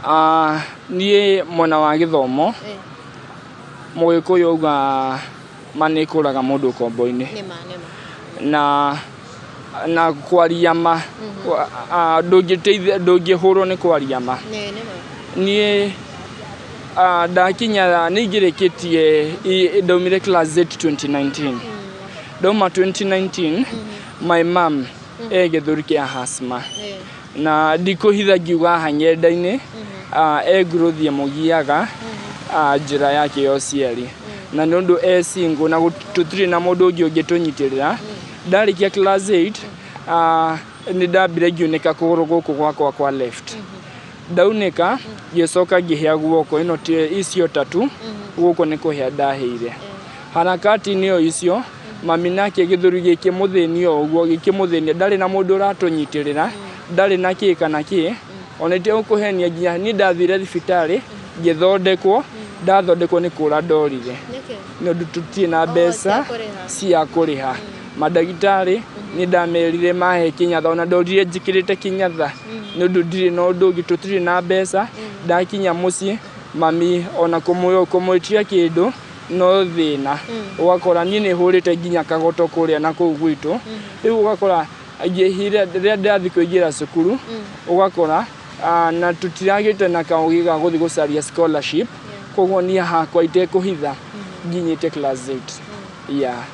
Niĩ mwena wa gĩthomo Mũgĩkũyũ auga ma nĩ ĩkũraga mũndũ ũkombo-inĩ na kwaria ma ndũngĩhũrwo nĩ kwaria ma. Niĩ ndakinya nĩingĩrĩkĩtie ndaumire class 8 2019. Ndauma 2019 my mom gĩthũri kĩa asthma na ndikũhitha ngiuga haha ng'enda-inĩ growth mũgiaga njĩra yake ya ũciari na nĩ ũndũ single na tũtirĩ na mũndũ ũngĩ ũngĩtũnyitĩrĩra. Ndarĩkia class 8 nĩ ndambire ngiunĩka kũgũrũ gũkũ gwakwa kwa left. Ndaunĩka ngĩcoka ngĩhĩa guoko, icio tatu gũkũ nĩ kũhĩa ndahĩire. Harakati-inĩ o icio mami nake gĩthũri gĩkĩmũthĩnia ũguo gĩkĩmũthĩnia, ndarĩ na mũndũ ũratũnyitĩrĩra, ndarĩ na kĩ kana kĩ. Ona itegũkũhenia nginya niĩ ndathire thibitarĩ ngĩthondekwo, ndathondekwo nĩ kũra ndorire nĩ ũndũ tũtirĩ na mbeca cia kũrĩha. Mandagĩtarĩ nĩ ndamerire mahe kĩnyatha, ona ndorire njĩkĩrĩte kĩnyatha nĩ ũndũ ndirĩ na ũndũ ũngĩ, tũtirĩ na mbeca. Ndakinya mũciĩ mami ona kũmwĩtia kĩndũ no thĩna, ũgakora niĩ nĩ hũrĩte nginya kagoto kũrĩa na kũu gwitũ. Rĩu ũgakora rĩrĩa ndĩrathiĩ kũingĩra cukuru ũgakora na tũtiragĩte na kaũgĩ ga gũthiĩ gũcaria scholarship, koguo niĩ hakwa itekũhitha nginyĩte class 8.